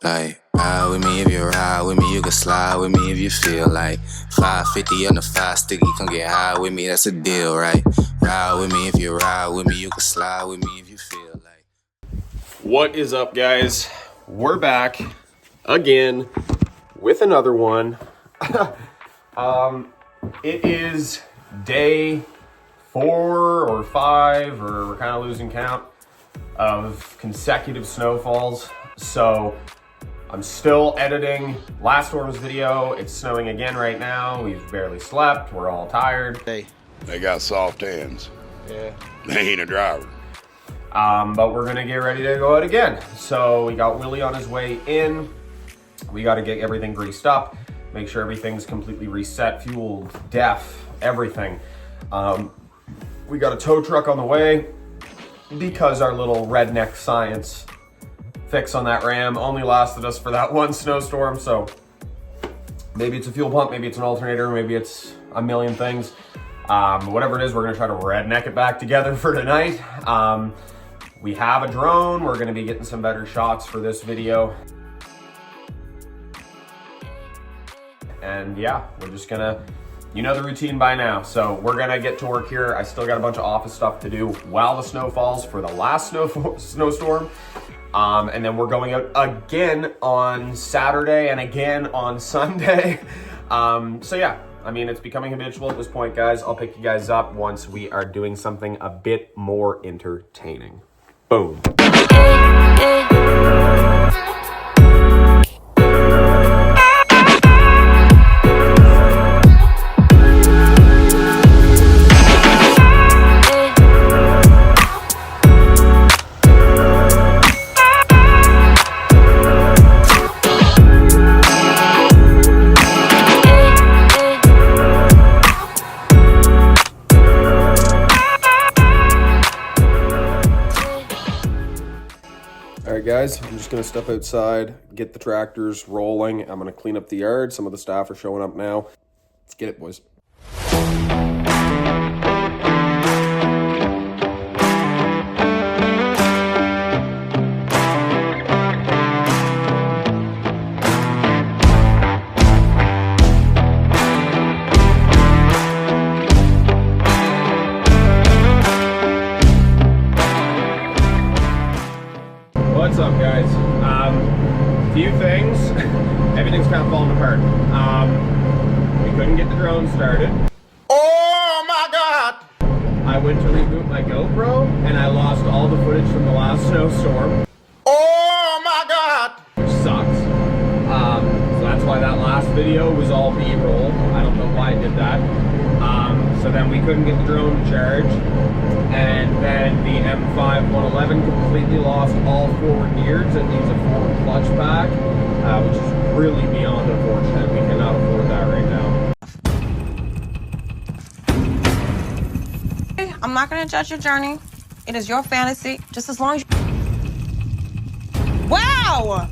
Like, ride with me if you ride with me, you can slide with me if you feel like 550 on the 5 sticky, come get high with me, that's a deal, right? Ride with me if you ride with me, you can slide with me if you feel like. What is up, guys? We're back again with another one. It is day 4 or 5, or we're kind of losing count, of consecutive snowfalls. So I'm still editing last storm's video. It's snowing again right now. We've barely slept. We're all tired. They got soft hands. Yeah. They ain't a driver. But we're gonna get ready to go out again. So we got Willie on his way in. We got to get everything greased up, make sure everything's completely reset, fueled, def, everything. We got a tow truck on the way because our little redneck science fix on that Ram only lasted us for that one snowstorm. So maybe it's a fuel pump, maybe it's an alternator, maybe it's a million things. Whatever it is, we're gonna try to redneck it back together for tonight. We have a drone. We're gonna be getting some better shots for this video. And yeah, we're just gonna, you know the routine by now. So we're gonna get to work here. I still got a bunch of office stuff to do while the snow falls for the last snowstorm. And then we're going out again on Saturday and again on Sunday. So yeah, I mean, it's becoming habitual at this point, guys. I'll pick you guys up once we are doing something a bit more entertaining. Boom. Alright guys, I'm just going to step outside, get the tractors rolling. I'm going to clean up the yard. Some of the staff are showing up now. Let's get it, boys. What's up, guys? Few things. Everything's kind of falling apart. We couldn't get the drone started. Oh my God! I went to reboot my GoPro and I lost all the footage from the last snowstorm. Oh my God! Which sucks. So that's why that last video was all B-roll. I don't know why I did that. So then we couldn't get the drone to charge. And then the M5-111 completely lost all forward gears. It needs a forward clutch pack, which is really beyond unfortunate. We cannot afford that right now. I'm not going to judge your journey. It is your fantasy, just as long as you... Wow!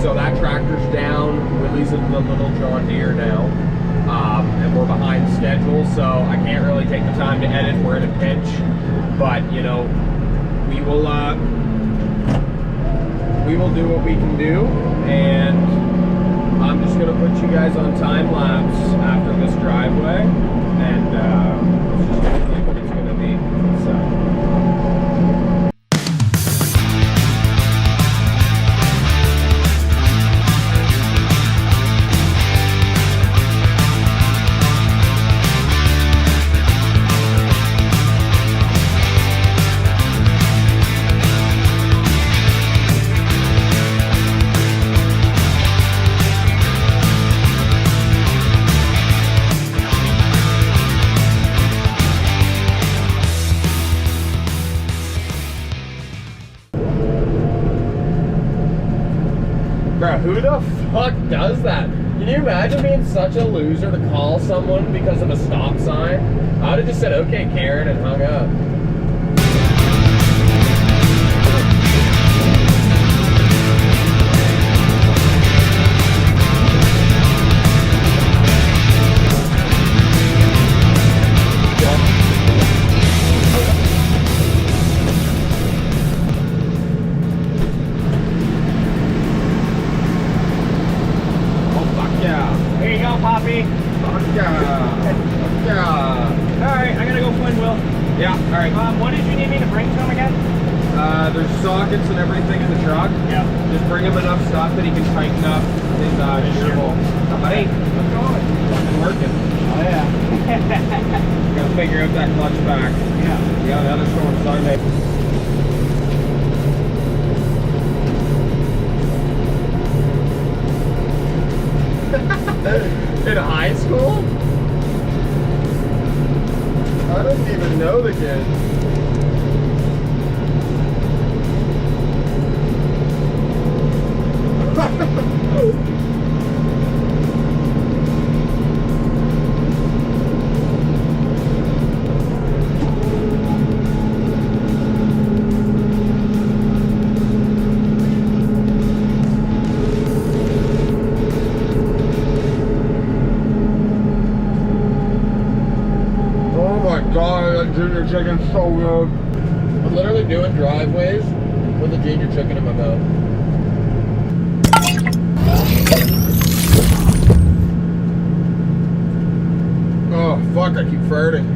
So that tractor's down. Willie's in the little John Deere now. And we're behind schedule, so I can't really take the time to edit. We're in a pinch, but you know, we will do what we can do, and I'm just gonna put you guys on time lapse after this driveway, and it's just gonna be what it's gonna be. So. Bro, who the fuck does that? Can you imagine being such a loser to call someone because of a stop sign? I would have just said, okay, Karen, and hung up. All right. What did you need me to bring to him again? There's sockets and everything in the truck. Yeah. Just bring him enough stuff that he can tighten up his shear bolt. Hey, what's going? Fucking working. Oh yeah. Gotta figure out that clutch back. Yeah. Yeah, the other store on Sunday. In high school? I didn't even know the kid. Oh my god, that junior chicken's so good. I'm literally doing driveways with a junior chicken in my mouth. Oh fuck, I keep farting.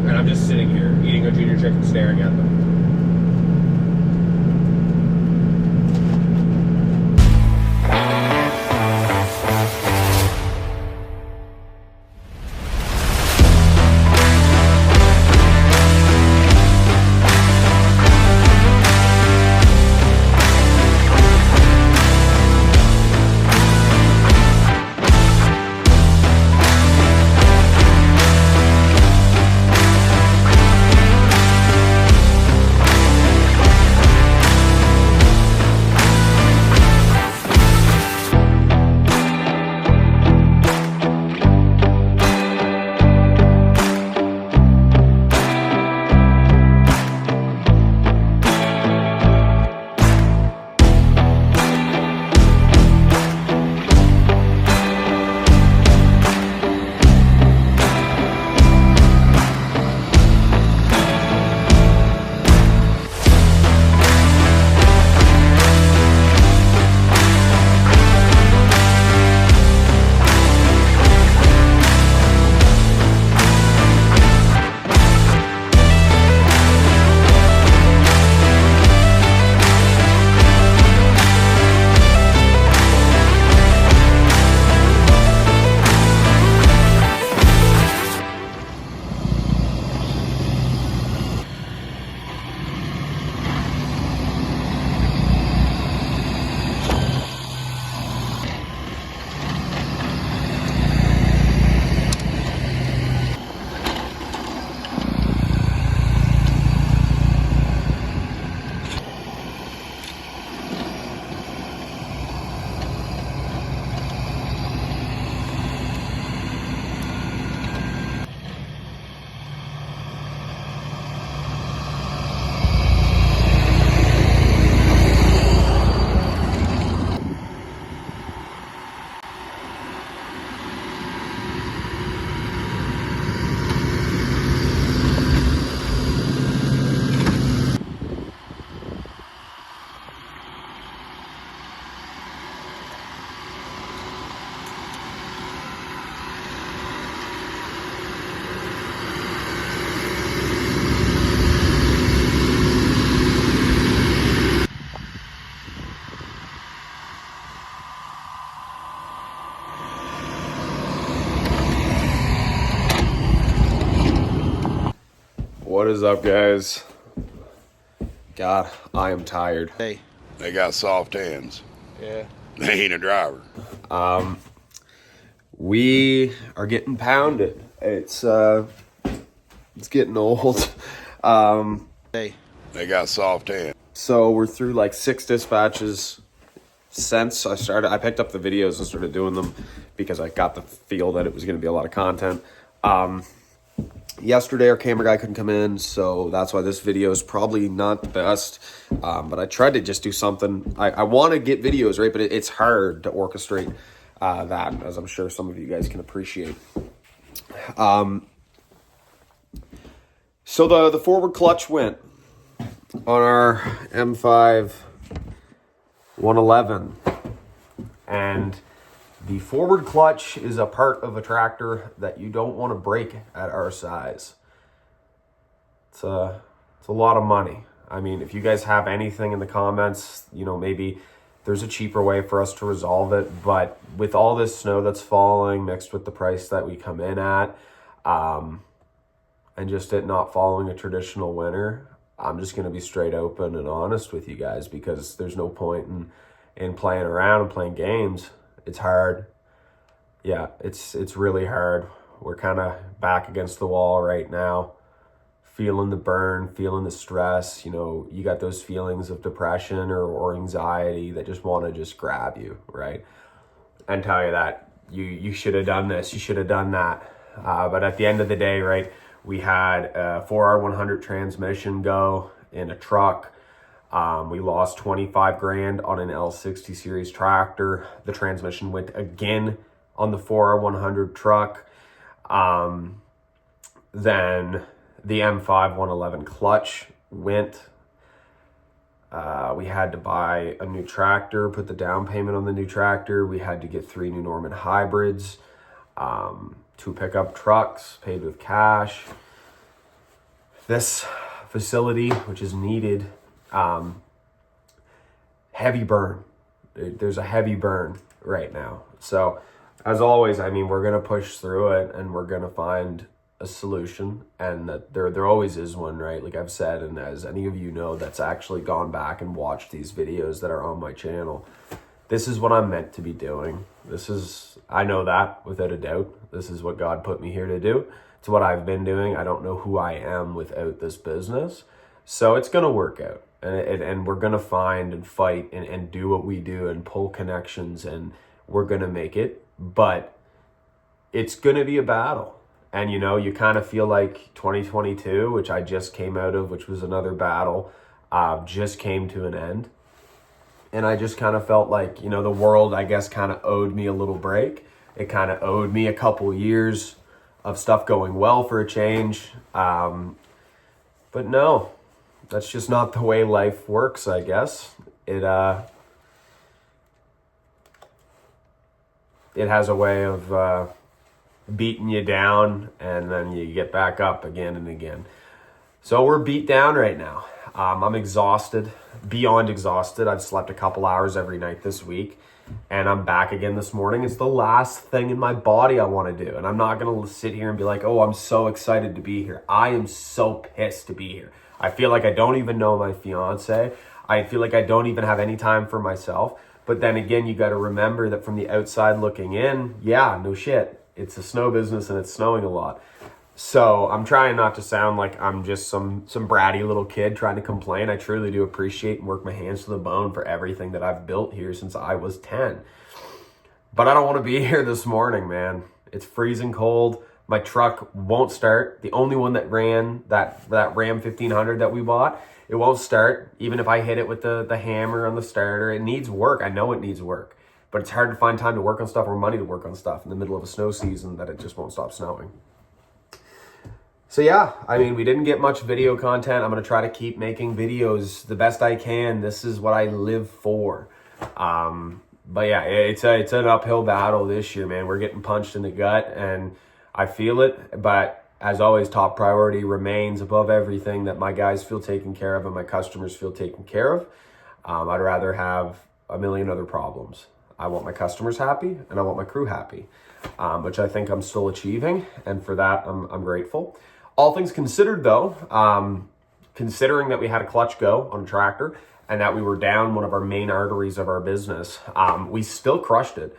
And I'm just sitting here eating a junior chicken, staring at them. What is up, guys? God, I am tired. Hey. They got soft hands. Yeah. They ain't a driver. We are getting pounded. It's getting old. Hey. They got soft hands. So we're through like 6 dispatches since I picked up the videos and started doing them because I got the feel that it was going to be a lot of content. Yesterday our camera guy couldn't come in, so that's why this video is probably not the best. But I tried to just do something. I want to get videos, right? But it's hard to orchestrate that, as I'm sure some of you guys can appreciate. So the forward clutch went on our M5-111, and The forward clutch is a part of a tractor that you don't want to break at our size. It's a lot of money. I mean, if you guys have anything in the comments, you know, maybe there's a cheaper way for us to resolve it. But with all this snow that's falling, mixed with the price that we come in at, and just it not following a traditional winter, I'm just going to be straight open and honest with you guys, because there's no point in playing around and playing games. It's hard. Yeah, it's really hard. We're kind of back against the wall right now, feeling the burn, feeling the stress. You know, you got those feelings of depression or anxiety that just want to just grab you, right? And tell you that you should have done this, you should have done that. But at the end of the day, right, we had a 4R100 transmission go in a truck. We lost 25 grand on an L60 series tractor. The transmission went again on the 4R100 truck. Then the M5-111 clutch went. We had to buy a new tractor, put the down payment on the new tractor. We had to get 3 new Norman hybrids, 2 pickup trucks paid with cash. This facility, which is needed, heavy burn. There's a heavy burn right now. So as always, I mean, we're going to push through it and we're going to find a solution, and that there always is one, right? Like I've said, and as any of you know that's actually gone back and watched these videos that are on my channel, this is what I'm meant to be doing. I know that without a doubt. This is what God put me here to do. It's what I've been doing. I don't know who I am without this business. So it's going to work out. And we're going to find and fight and do what we do and pull connections, and we're going to make it. But it's going to be a battle. And, you know, you kind of feel like 2022, which I just came out of, which was another battle, just came to an end. And I just kind of felt like, you know, the world, I guess, kind of owed me a little break. It kind of owed me a couple years of stuff going well for a change. But no, that's just not the way life works, I guess. It has a way of beating you down, and then you get back up again and again. So we're beat down right now. I'm exhausted, beyond exhausted. I've slept a couple hours every night this week, and I'm back again this morning. It's the last thing in my body I want to do. And I'm not going to sit here and be like, oh, I'm so excited to be here. I am so pissed to be here. I feel like I don't even know my fiance. I feel like I don't even have any time for myself. But then again, you got to remember that from the outside looking in, yeah, no shit. It's a snow business and it's snowing a lot. So I'm trying not to sound like I'm just some bratty little kid trying to complain. I truly do appreciate and work my hands to the bone for everything that I've built here since I was 10. But I don't want to be here this morning, man. It's freezing cold. My truck won't start. The only one that ran, that Ram 1500 that we bought, it won't start. Even if I hit it with the hammer on the starter, it needs work. I know it needs work. But it's hard to find time to work on stuff or money to work on stuff in the middle of a snow season that it just won't stop snowing. So yeah, I mean, we didn't get much video content. I'm going to try to keep making videos the best I can. This is what I live for. But yeah, it's an uphill battle this year, man. We're getting punched in the gut and I feel it. But as always, top priority remains above everything that my guys feel taken care of and my customers feel taken care of. I'd rather have a million other problems. I want my customers happy and I want my crew happy, which I think I'm still achieving. And for that, I'm grateful. All things considered though, considering that we had a clutch go on a tractor and that we were down one of our main arteries of our business, we still crushed it.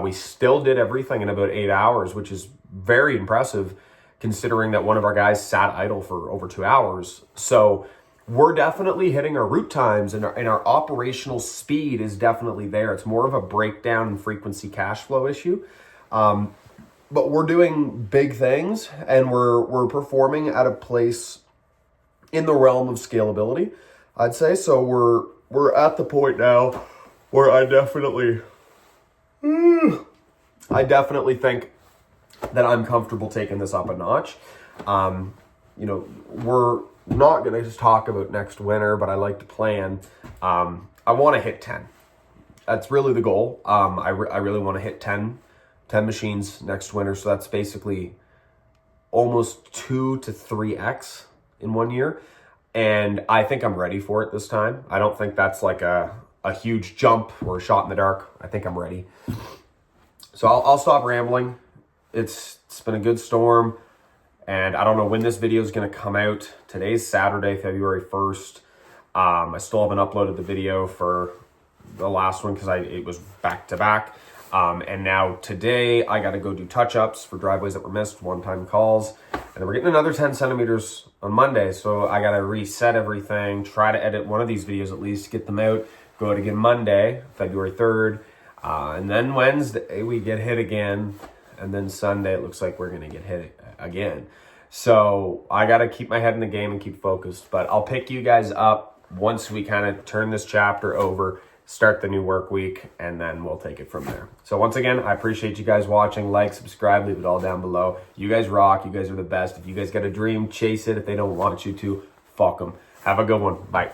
We still did everything in about 8 hours, which is very impressive considering that one of our guys sat idle for over 2 hours. So we're definitely hitting our route times and our operational speed is definitely there. It's more of a breakdown in frequency cash flow issue. But we're doing big things and we're performing at a place in the realm of scalability, I'd say. So we're at the point now where I definitely think that I'm comfortable taking this up a notch. You know, we're not going to just talk about next winter, but I like to plan. I want to hit 10. that's really the goal. I really want to hit 10 machines next winter. So that's basically almost 2 to 3x in 1 year. And I think I'm ready for it this time. I don't think that's like a huge jump or a shot in the dark. I think I'm ready. So I'll stop rambling. It's been a good storm. And I don't know when this video is going to come out. Today's Saturday, February 1st. I still haven't uploaded the video for the last one because it was back to back. And now today I got to go do touch-ups for driveways that were missed, one-time calls. And then we're getting another 10 centimeters on Monday. So I got to reset everything, try to edit one of these videos at least, get them out, go out again Monday, February 3rd. And then Wednesday we get hit again. And then Sunday it looks like we're going to get hit again. So I got to keep my head in the game and keep focused. But I'll pick you guys up once we kind of turn this chapter over, start the new work week, and then we'll take it from there. So once again, I appreciate you guys watching. Like, subscribe, leave it all down below. You guys rock. You guys are the best. If you guys got a dream, chase it. If they don't want you to, fuck them. Have a good one. Bye.